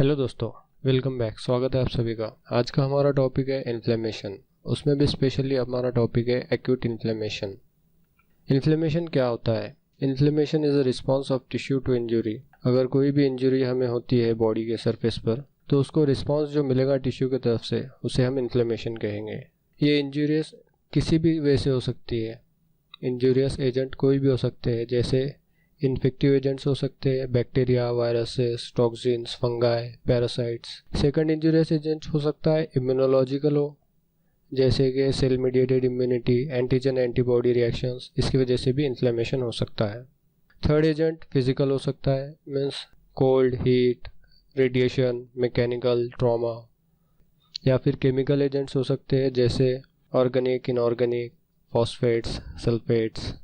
Hello दोस्तों, welcome back. स्वागत है आप सभी का। आज का हमारा टॉपिक है इन्फ्लेमेशन। उसमें भी स्पेशली हमारा टॉपिक है एक्यूट इन्फ्लेमेशन। इन्फ्लेमेशन क्या होता है? Inflammation is a response of tissue to injury. अगर कोई भी इंजरी हमें होती है बॉडी के सरफेस पर, तो उसको रिस्पॉन्स जो मिलेगा टिश्यू की तरफ से, उसे हम इन्फ्लेमेशन कहेंगे। ये इंजूरियस किसी भी वे से हो सकती है। इंजूरियस एजेंट कोई भी हो सकते हैं, जैसे इन्फेक्टिव एजेंट्स हो सकते हैं, bacteria, viruses, toxins, fungi, parasites. Second injurious agent हो सकता है इम्यूनोलॉजिकल हो, जैसे कि cell mediated immunity, antigen antibody reactions, इसकी वजह से भी इन्फ्लेमेशन हो सकता है। थर्ड एजेंट फिजिकल हो सकता है, means cold, heat, radiation, mechanical, trauma. या फिर केमिकल एजेंट्स हो सकते हैं, जैसे ऑर्गेनिक, इनऑर्गेनिक, फॉस्फेट्स, सल्फेट्स।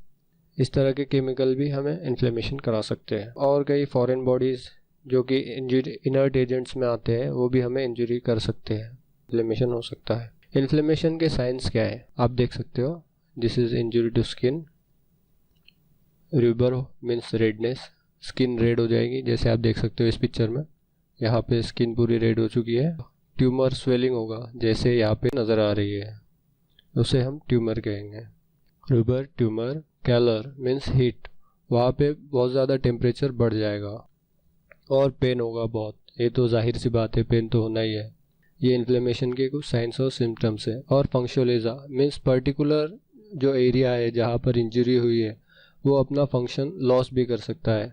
इस तरह के केमिकल भी हमें इन्फ्लेमेशन करा सकते हैं। और कई फॉरेन बॉडीज़ जो कि इंजरी इनर्ट एजेंट्स में आते हैं, वो भी हमें इंजरी कर सकते हैं, इन्फ्लेमेशन हो सकता है। इन्फ्लेमेशन के साइंस क्या है आप देख सकते हो। This is injury to skin. Rubor means redness, skin red हो जाएगी, जैसे आप देख सकते हो इस पिक्चर में। यहाँ पे स्किन पूरी रेड हो चुकी है। ट्यूमर स्वेलिंग होगा, जैसे यहाँ पे नज़र आ रही है, उसे हम ट्यूमर कहेंगे। रूबर, ट्यूमर। कैलर मीन्स हीट, वहाँ पे बहुत ज़्यादा टेम्परेचर बढ़ जाएगा और पेन होगा बहुत। ये तो जाहिर सी बात है, पेन तो होना ही है। ये इन्फ्लेमेशन के कुछ साइंस और सिम्टम्स है। और फंक्शनलिज्म मीन्स पर्टिकुलर जो एरिया है जहाँ पर इंजरी हुई है, वो अपना फंक्शन लॉस भी कर सकता है।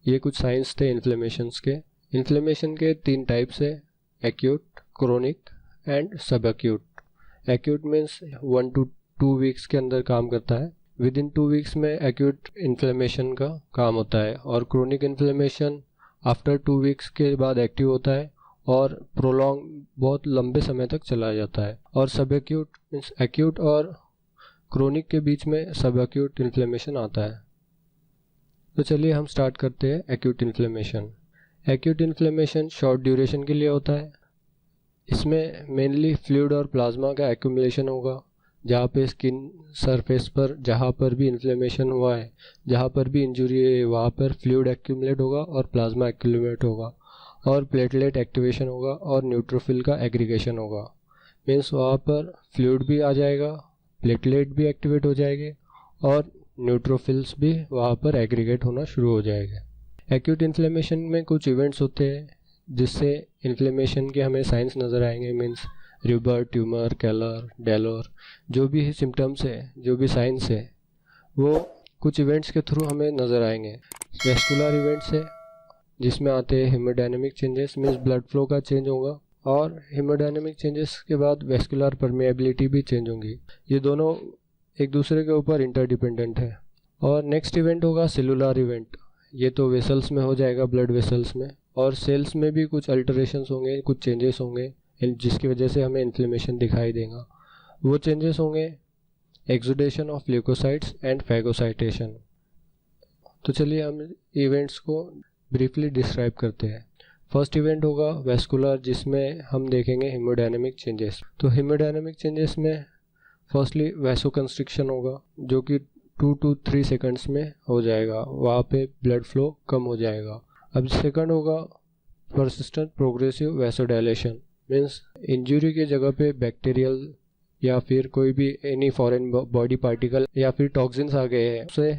ये कुछ साइंस थे इन्फ्लेमेशंस के। इन्फ्लेमेशन के 3 टाइप्स है, एक्यूट, क्रोनिक एंड सब acute. Acute means 1 to 2 weeks के अंदर काम करता है। विद इन 2 वीक्स में एक्यूट इन्फ्लेमेशन का काम होता है। और क्रोनिक इन्फ्लेमेशन आफ्टर 2 वीक्स के बाद एक्टिव होता है और प्रोलॉन्ग बहुत लंबे समय तक चला जाता है। और सब एक्यूट मीन्स एक्यूट और क्रोनिक के बीच में सब एक्यूट इन्फ्लेमेशन आता है। तो चलिए हम स्टार्ट करते हैं acute inflammation. Acute inflammation short duration के लिए होता है। इसमें मेनली फ्लूइड और प्लाज्मा का एक्यूमुलेशन होगा, जहाँ पे स्किन सरफेस पर जहाँ पर भी इन्फ्लेमेशन हुआ है, जहाँ पर भी इंजरी है, वहाँ पर फ्लूइड एक्यूमुलेट होगा और प्लाज्मा एक्यूमुलेट होगा और प्लेटलेट एक्टिवेशन होगा और न्यूट्रोफिल का एग्रीगेशन होगा। मीन्स वहाँ पर फ्लूइड भी आ जाएगा, प्लेटलेट भी एक्टिवेट हो जाएंगे और न्यूट्रोफिल्स भी वहाँ पर एग्रीगेट होना शुरू हो जाएगा। एक्यूट इन्फ्लेमेशन में कुछ इवेंट्स होते हैं जिससे इन्फ्लेमेशन के हमें साइंस नज़र आएंगे। मीन्स रूबर, ट्यूमर, कैलर, डेलोर, जो भी सिम्टम्स है, जो भी साइंस है, वो कुछ इवेंट्स के थ्रू हमें नज़र आएंगे। वेस्कुलर इवेंट्स है, जिसमें आते हैं हेमोडायनेमिक चेंजेस, मीन्स ब्लड फ्लो का चेंज होगा। और हेमोडायनेमिक चेंजेस के बाद वेस्कुलर परमेबिलिटी भी चेंज होंगी। ये दोनों एक दूसरे के ऊपर इंटरडिपेंडेंट है। और नेक्स्ट इवेंट होगा सेलुलर इवेंट। ये तो वेसल्स में हो जाएगा, ब्लड वेसल्स में। और सेल्स में भी कुछ अल्टरेशंस होंगे, कुछ चेंजेस होंगे, जिसकी वजह से हमें इन्फ्लेमेशन दिखाई देगा। वो चेंजेस होंगे एक्सुडेशन ऑफ ल्यूकोसाइट्स एंड फैगोसाइटेशन। तो चलिए हम इवेंट्स को ब्रीफली डिस्क्राइब करते हैं। फर्स्ट इवेंट होगा वेस्कुलर, जिसमें हम देखेंगे हेमोडायनेमिक चेंजेस। तो हेमोडायनेमिक चेंजेस में फर्स्टली वैसोकंस्ट्रिक्शन होगा, जो कि 2 to 3 सेकंड्स में हो जाएगा, वहाँ पे ब्लड फ्लो कम हो जाएगा। अब सेकंड होगा परसिस्टेंट प्रोग्रेसिव वैसोडायलेशन। मीन्स इंजरी की जगह पे बैक्टीरियल या फिर कोई भी एनी फॉरेन बॉडी पार्टिकल या फिर टॉक्सिन्स आ गए हैं, उसे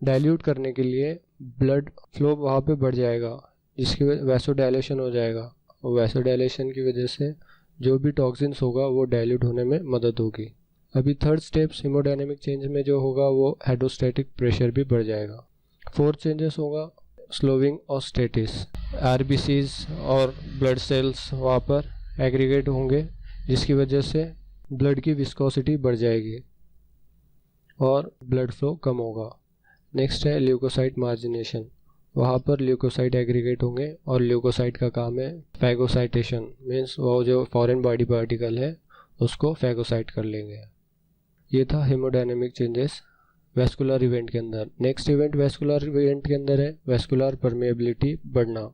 डाइल्यूट करने के लिए ब्लड फ्लो वहाँ पे बढ़ जाएगा, जिसकी वैसोडायलेशन हो जाएगा। और वैसोडायलेशन की वजह से जो भी टॉक्सिन्स होगा वो डाइल्यूट होने में मदद होगी। अभी थर्ड स्टेप्स हेमोडायनेमिक चेंज में जो होगा वो हाइड्रोस्टैटिक प्रेशर भी बढ़ जाएगा। फोर्थ चेंजेस होगा स्लोविंग और स्टेटिस। आरबीसीज और ब्लड सेल्स वहाँ पर एग्रीगेट होंगे, जिसकी वजह से ब्लड की विस्कोसिटी बढ़ जाएगी और ब्लड फ्लो कम होगा। नेक्स्ट है ल्यूकोसाइट मार्जिनेशन। वहाँ पर ल्यूकोसाइट एग्रीगेट होंगे और ल्यूकोसाइट का काम है फैगोसाइटेशन। मीन्स वो जो फॉरेन बॉडी पार्टिकल है उसको फैगोसाइट कर लेंगे। ये था हेमोडायनेमिक चेंजेस वेस्कुलर इवेंट के अंदर। नेक्स्ट इवेंट वेस्कुलर इवेंट के अंदर है वेस्कुलर परमेबिलिटी बढ़ना।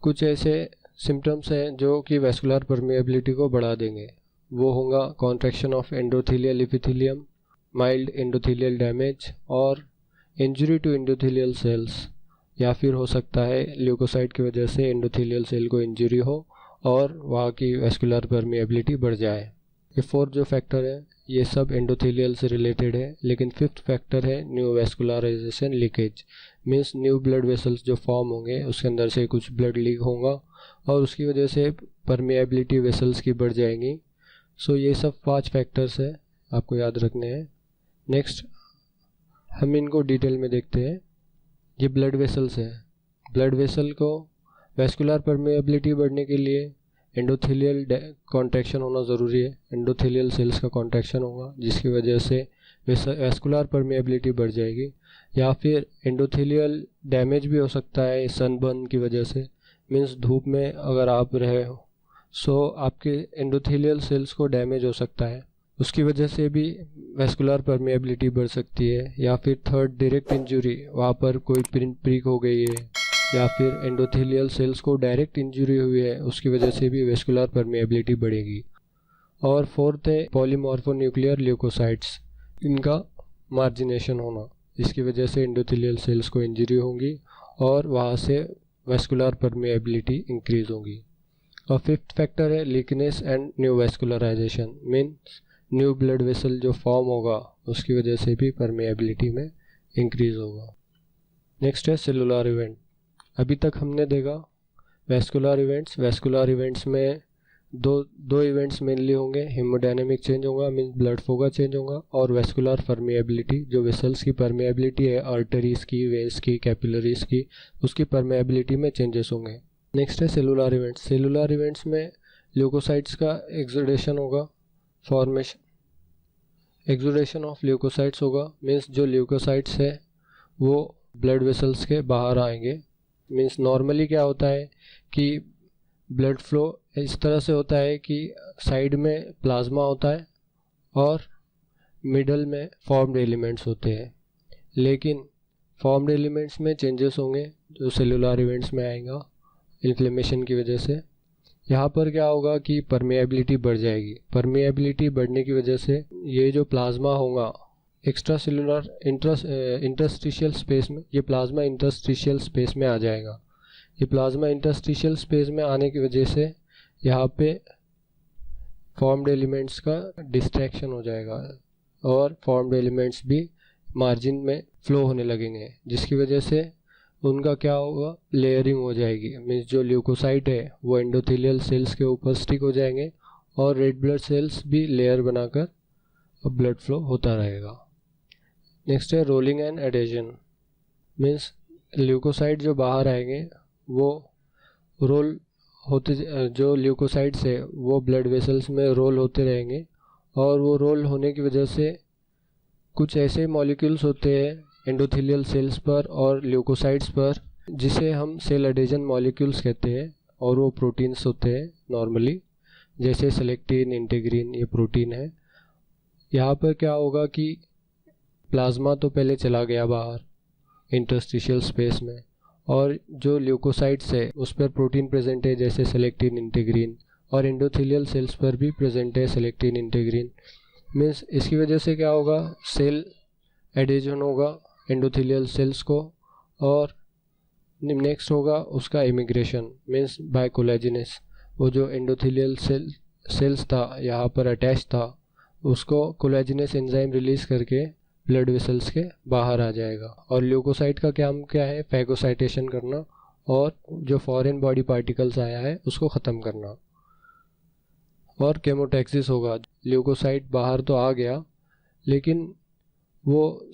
कुछ ऐसे सिम्टम्स हैं जो कि वेस्कुलर परमेबिलिटी को बढ़ा देंगे। वो होगा contraction of endothelial epithelium, mild endothelial damage और इंजरी टू एंडोथेलियल सेल्स। या फिर हो सकता है ल्यूकोसाइट की वजह से एंडोथेलियल सेल को इंजरी हो और वहाँ की वैस्कुलर परमिएबिलिटी बढ़ जाए। ये फोर्थ जो फैक्टर है ये सब एंडोथेलियल से रिलेटेड है। लेकिन फिफ्थ फैक्टर है new vascularization leakage, means new blood vessels जो फॉर्म होंगे उसके अंदर से कुछ ब्लड लीक होगा और उसकी वजह से परमिएबिलिटी वेसल्स की बढ़ जाएंगी। सो ये सब 5 फैक्टर्स है आपको याद रखने हैं। नेक्स्ट हम इनको डिटेल में देखते हैं। ये ब्लड वेसल्स है। ब्लड वेसल को वैस्कुलर परमिएबिलिटी बढ़ने के लिए एंडोथेलियल कॉन्ट्रैक्शन होना ज़रूरी है। एंडोथेलियल सेल्स का कॉन्ट्रैक्शन होगा जिसकी वजह से वैस्कुलर परमिएबिलिटी बढ़ जाएगी, या फिर एंडोथेलियल डैमेज भी हो सकता है सनबर्न की वजह से, मीन्स धूप में अगर आप रहे हो सो आपके एंडोथेलियल सेल्स को डैमेज हो सकता है, उसकी वजह से भी वैस्कुलर परमिएबिलिटी बढ़ सकती है। या फिर थर्ड डायरेक्ट इंजरी, वहाँ पर कोई प्रिक हो गई है या फिर एंडोथेलियल सेल्स को डायरेक्ट इंजरी हुई है उसकी वजह से भी वैस्कुलर परमिएबिलिटी बढ़ेगी। और फोर्थ है पॉलीमॉर्फोन्यूक्लियर ल्यूकोसाइट्स, इनका मार्जिनेशन होना, इसकी वजह से एंडोथेलियल सेल्स को इंजरी होंगी और वहाँ से वैस्कुलर परमिएबिलिटी इंक्रीज होगी। और फिफ्थ फैक्टर है leakiness and new vascularization, means new blood vessel जो फॉर्म होगा उसकी वजह से भी परमिएबिलिटी में इंक्रीज होगा। नेक्स्ट है सेलुलर इवेंट। अभी तक हमने देखा वैस्कुलर इवेंट्स। वैस्कुलर इवेंट्स में दो इवेंट्स मेनली होंगे, हेमोडायनेमिक चेंज होगा मीन्स ब्लड फ्लो का चेंज होगा, और वैस्कुलर परमिएबिलिटी जो वेसल्स की परमिएबिलिटी है आर्टरीज की, वेन्स की, कैपिलरीज की, उसकी परमिएबिलिटी में चेंजेस होंगे। नेक्स्ट है सेलुलर इवेंट्स। सेलुलर इवेंट्स में ल्यूकोसाइट्स का एक्सुडेशन होगा, एक्सुडेशन ऑफ ल्यूकोसाइट्स होगा, मीन्स जो ल्यूकोसाइट्स है वो ब्लड वेसल्स के बाहर आएंगे। मीन्स नॉर्मली क्या होता है कि ब्लड फ्लो इस तरह से होता है कि साइड में प्लाज्मा होता है और मिडल में फॉर्म्ड एलिमेंट्स होते हैं, लेकिन फॉर्म्ड एलिमेंट्स में चेंजेस होंगे जो सेलुलर इवेंट्स में आएगा इन्फ्लेमेशन की वजह से। यहाँ पर क्या होगा कि परमिएबिलिटी बढ़ जाएगी। परमिएबिलिटी बढ़ने की वजह से ये जो प्लाज्मा होगा एक्स्ट्रा सेलुलर इंटरस्टिशियल स्पेस में, ये प्लाज्मा इंटरस्टिशियल स्पेस में आ जाएगा। ये प्लाज्मा इंटरस्टिशियल स्पेस में आने की वजह से यहाँ पे फॉर्म्ड एलिमेंट्स का डिस्ट्रैक्शन हो जाएगा और फॉर्म्ड एलिमेंट्स भी मार्जिन में फ्लो होने लगेंगे, जिसकी वजह से उनका क्या होगा, लेयरिंग हो जाएगी। मीन्स जो ल्यूकोसाइट है वो एंडोथेलियल सेल्स के ऊपर स्टिक हो जाएंगे और रेड ब्लड सेल्स भी लेयर बनाकर ब्लड फ्लो होता रहेगा। नेक्स्ट है rolling and adhesion, means leukocyte जो बाहर आएंगे वो रोल होते, जो ल्यूकोसाइट्स है वो ब्लड वेसल्स में रोल होते रहेंगे और वो रोल होने की वजह से कुछ ऐसे मॉलिक्यूल्स होते हैं एंडोथेलियल सेल्स पर और ल्यूकोसाइट्स पर जिसे हम सेल एडेजन मॉलिक्यूल्स कहते हैं, और वो प्रोटीन्स होते हैं नॉर्मली, जैसे सेलेक्टिन, इंटीग्रिन, ये प्रोटीन है। यहाँ पर क्या होगा कि प्लाज्मा तो पहले चला गया बाहर इंटरस्टिशियल स्पेस में, और जो ल्यूकोसाइट्स है उस पर प्रोटीन प्रेजेंट है जैसे सेलेक्टिन, इंटीग्रिन, और एंडोथेलियल सेल्स पर भी प्रेजेंट है सेलेक्टिन, इंटीग्रिन। मीन्स इसकी वजह से क्या होगा, सेल एडेजन होगा एंडोथेलियल सेल्स को, और नेक्स्ट होगा उसका इमिग्रेशन, मीन्स बाय कोलेजिनेस। वो जो एंडोथेलियल सेल्स था यहाँ पर अटैच था, उसको कोलेजिनेस एंजाइम रिलीज करके ब्लड वेसल्स के बाहर आ जाएगा। और ल्यूकोसाइट का काम क्या है, फैगोसाइटेशन करना और जो फॉरेन बॉडी पार्टिकल्स आया है उसको ख़त्म करना। और केमोटैक्सिस होगा, ल्यूकोसाइट बाहर तो आ गया लेकिन वो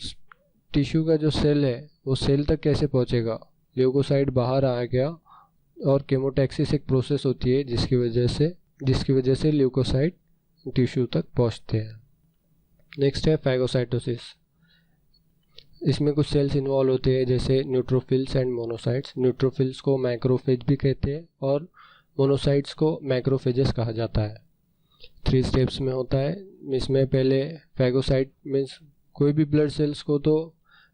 टिश्यू का जो सेल है वो सेल तक कैसे पहुंचेगा, ल्यूकोसाइट बाहर आ गया, और केमोटैक्सिस एक प्रोसेस होती है जिसकी वजह से ल्यूकोसाइट टिश्यू तक पहुंचते हैं। नेक्स्ट है फैगोसाइटोसिस। इसमें कुछ सेल्स इन्वॉल्व होते हैं जैसे न्यूट्रोफिल्स एंड मोनोसाइट्स। न्यूट्रोफिल्स को मैक्रोफेज भी कहते हैं और मोनोसाइट्स को मैक्रोफेजेस कहा जाता है। 3 स्टेप्स में होता है। इसमें पहले फैगोसाइट मीन्स कोई भी ब्लड सेल्स को तो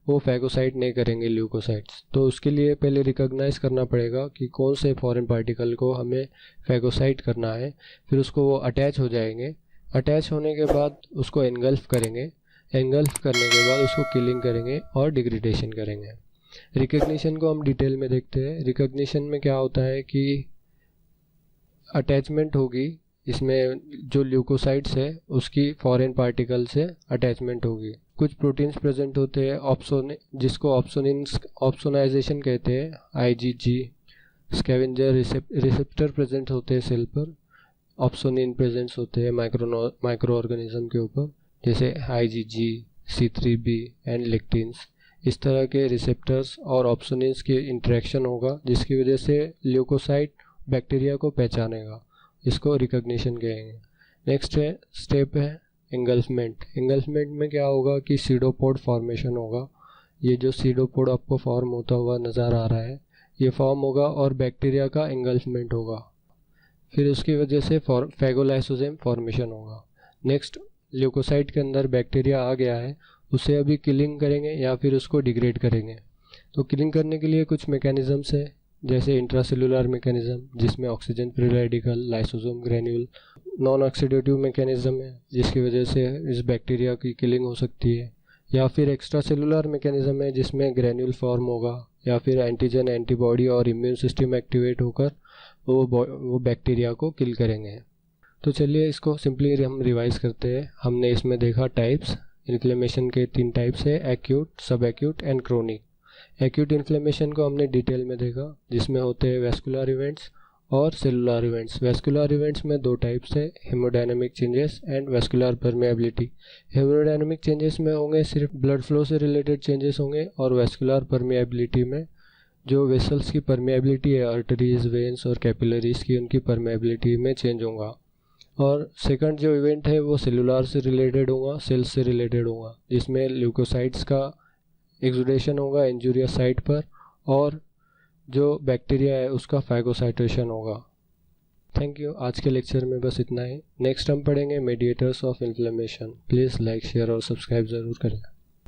वो फैगोसाइट नहीं करेंगे ल्यूकोसाइट्स, तो उसके लिए पहले रिकॉग्नाइज करना पड़ेगा कि कौन से फॉरेन पार्टिकल को हमें फैगोसाइट करना है। फिर उसको वो अटैच हो जाएंगे, अटैच होने के बाद उसको एंगल्फ करेंगे, एंगल्फ करने के बाद उसको किलिंग करेंगे और डिग्रेडेशन करेंगे। रिकग्निशन को हम डिटेल में देखते हैं। रिकग्निशन में क्या होता है कि अटैचमेंट होगी, इसमें जो ल्यूकोसाइट्स है उसकी फॉरेन पार्टिकल से अटैचमेंट होगी। कुछ प्रोटीन्स प्रेजेंट होते हैं जिसको ऑप्सोनाइजेशन कहते हैं, आईजीजी। स्कैवेंजर रिसेप्टर प्रेजेंट होते हैं सेल पर। ऑप्सोनिन प्रेजेंट्स होते हैं माइक्रो ऑर्गेनिज्म के ऊपर, जैसे आईजीजी, C3b एंड लेक्टिन्स। इस तरह के रिसेप्टर्स और ऑप्सोनिन्स की इंटरेक्शन होगा, जिसकी वजह से ल्यूकोसाइट बैक्टीरिया को पहचानेगा। इसको रिकग्निशन कहेंगे। नेक्स्ट स्टेप है एंगल्फमेंट। एंगल्फमेंट में क्या होगा कि सीडोपोड फॉर्मेशन होगा। ये जो सीडोपोड आपको फॉर्म होता हुआ नज़र आ रहा है, ये फॉर्म होगा और बैक्टीरिया का एंगल्फमेंट होगा। फिर उसकी वजह से फैगोलाइसोजेम फॉर्मेशन होगा। नेक्स्ट, ल्यूकोसाइट के अंदर बैक्टीरिया आ गया है, उसे अभी किलिंग करेंगे या फिर उसको डिग्रेड करेंगे। तो किलिंग करने के लिए कुछ मैकेनिज़म्स है, जैसे इंट्रासेलुलर मैकेनिज़्म जिसमें oxygen free radical, lysosome granule. Non oxidative mechanism है जिसकी वजह से इस बैक्टीरिया की किलिंग हो सकती है। या फिर एक्स्ट्रा सेलुलर मैकेनिज़्म है जिसमें ग्रैन्यूल फॉर्म होगा, या फिर एंटीजन, एंटीबॉडी और इम्यून सिस्टम एक्टिवेट होकर वो बैक्टीरिया को किल करेंगे। तो चलिए इसको सिंपली हम रिवाइज करते हैं। हमने इसमें देखा टाइप्स। इन्फ्लेमेशन के 3 टाइप्स है, एक्यूट, सब acute and chronic. Acute inflammation को हमने डिटेल में देखा, जिसमें होते हैं वेस्कुलर इवेंट्स और सेलुलर इवेंट्स। वेस्कुलर इवेंट्स में 2 टाइप्स है, haemodynamic changes and vascular permeability. Haemodynamic changes में होंगे सिर्फ ब्लड फ्लो से रिलेटेड चेंजेस होंगे, और वेस्कुलर परमेबिलिटी में जो वेसल्स की परमेबिलिटी है, आर्टरीज, वेन्स और कैपिलरीज की, उनकी परमेबिलिटी में चेंज होगा। और सेकंड जो इवेंट है वो सेलुलर से रिलेटेड होगा, सेल्स से रिलेटेड होगा, जिसमें ल्यूकोसाइट्स का एक्सुडेशन होगा इंजूरियस साइट पर, और जो बैक्टीरिया है उसका फैगोसाइटेशन होगा। Thank you. आज के लेक्चर में बस इतना ही। नेक्स्ट हम पढ़ेंगे mediators of inflammation. Please like, share और सब्सक्राइब ज़रूर करें।